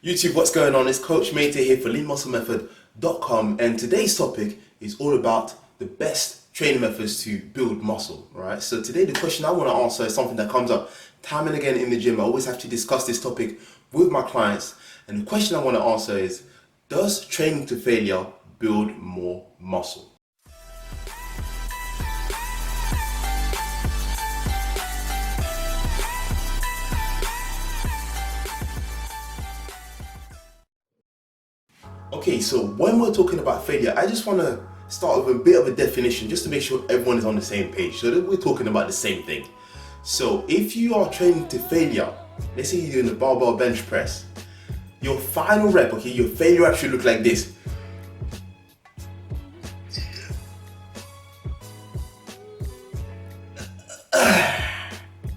YouTube, what's going on? It's Coach Meite here for leanmusclemethod.com, and today's topic is all about the best training methods to build muscle. Alright, so today the question I want to answer is something that comes up time and again in the gym. I always have to discuss this topic with my clients, and the question I want to answer is, does training to failure build more muscle? Okay, so when we're talking about failure, I just want to start with a bit of a definition just to make sure everyone is on the same page, so that we're talking about the same thing. So if you are training to failure, let's say you're doing the barbell bench press, your final rep, okay, your failure rep should look like this.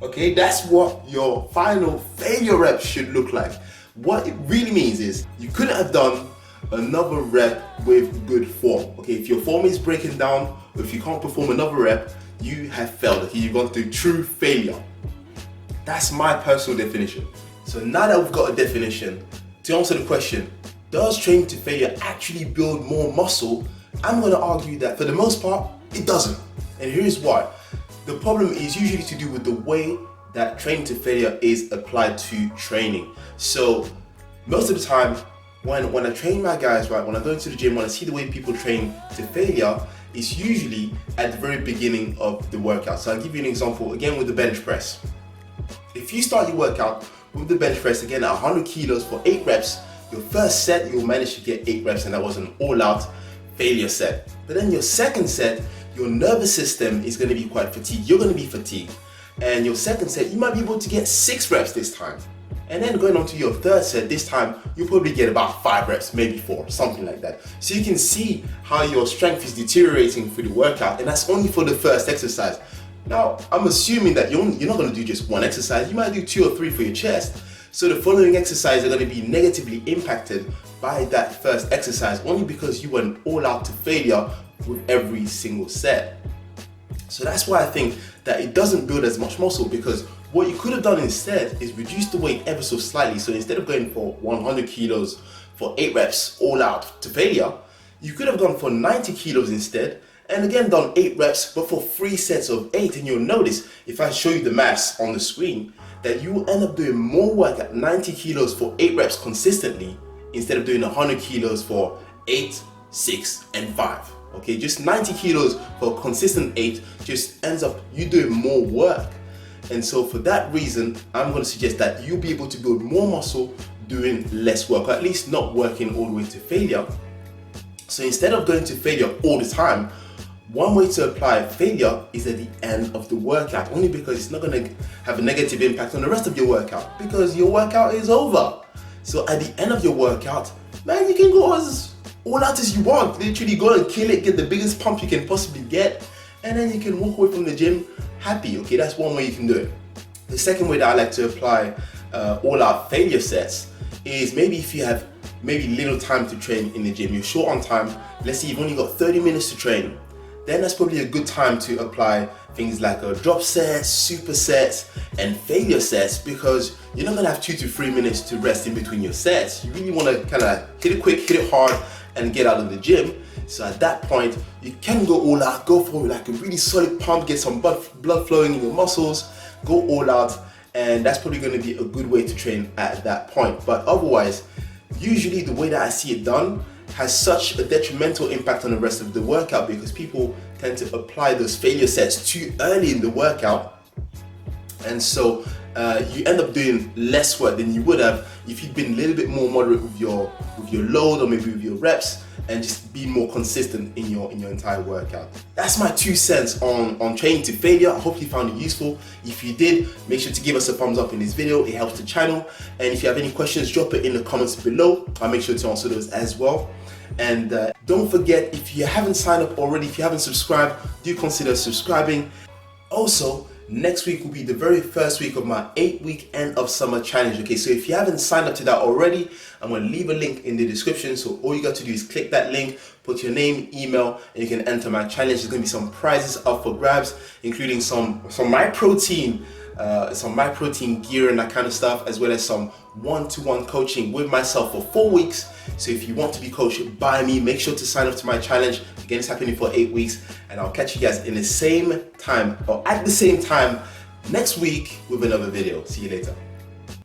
Okay, that's what your final failure rep should look like. What it really means is you couldn't have done another rep with good form. Okay, if your form is breaking down, or if you can't perform another rep, you have failed. Okay, you've gone through true failure. That's my personal definition. So now that we've got a definition, to answer the question, does training to failure actually build more muscle? I'm going to argue that for the most part, it doesn't. And here's why. The problem is usually to do with the way that training to failure is applied to training. So most of the time, when I train my guys, right, when I go into the gym, when I see the way people train to failure, it's usually at the very beginning of the workout. So I'll give you an example, again with the bench press. If you start your workout with the bench press, again at 100 kilos for 8 reps, your first set, you'll manage to get 8 reps, and that was an all-out failure set. But then your second set, your nervous system is going to be quite fatigued. You're going to be fatigued. And your second set, you might be able to get 6 reps this time. And then going on to your third set, this time you'll probably get about 5 reps, maybe 4, something like that. So you can see how your strength is deteriorating through the workout, and that's only for the first exercise. Now, I'm assuming that you're not going to do just one exercise, you might do 2 or 3 for your chest. So the following exercises are going to be negatively impacted by that first exercise, only because you went all out to failure with every single set. So that's why I think that it doesn't build as much muscle, because what you could have done instead is reduce the weight ever so slightly. So instead of going for 100 kilos for 8 reps all out to failure, you could have gone for 90 kilos instead, and again done 8 reps but for 3 sets of 8. And you'll notice, if I show you the maths on the screen, that you will end up doing more work at 90 kilos for 8 reps consistently instead of doing 100 kilos for 8, 6 and 5. Okay, just 90 kilos for a consistent 8 just ends up you doing more work. And so for that reason, I'm going to suggest that you'll be able to build more muscle doing less work, or at least not working all the way to failure. So instead of going to failure all the time, one way to apply failure is at the end of the workout, only because it's not going to have a negative impact on the rest of your workout, because your workout is over. So at the end of your workout, man, you can go as all out as you want. Literally go and kill it, get the biggest pump you can possibly get, and then you can walk away from the gym happy. Okay, that's one way you can do it. The second way that I like to apply all-out failure sets is maybe if you have maybe little time to train in the gym, you're short on time, let's say you've only got 30 minutes to train, then that's probably a good time to apply things like drop sets, supersets, and failure sets, because you're not going to have 2 to 3 minutes to rest in between your sets. You really want to kind of hit it quick, hit it hard, and get out of the gym. So at that point, you can go all out, go for like a really solid pump, get some blood flowing in your muscles, go all out, and that's probably going to be a good way to train at that point. But otherwise, usually the way that I see it done has such a detrimental impact on the rest of the workout, because people tend to apply those failure sets too early in the workout, and so you end up doing less work than you would have if you'd been a little bit more moderate with your load, or maybe with your reps, and just be more consistent in your entire workout. That's my 2 cents on training to failure. I hope you found it useful. If you did, make sure to give us a thumbs up in this video. It helps the channel. And if you have any questions, drop it in the comments below. I'll make sure to answer those as well. And don't forget, if you haven't signed up already, if you haven't subscribed, do consider subscribing. Also, next week will be the very first week of my 8-week end of summer challenge. Okay, so if you haven't signed up to that already, I'm going to leave a link in the description. So all you got to do is click that link, put your name, email, and you can enter my challenge. There's going to be some prizes up for grabs, including some my protein gear and that kind of stuff, as well as some one-to-one coaching with myself for 4 weeks. So if you want to be coached by me, make sure to sign up to my challenge. Again, it's happening for 8 weeks, and I'll catch you guys in the same time or at the same time next week with another video. See you later.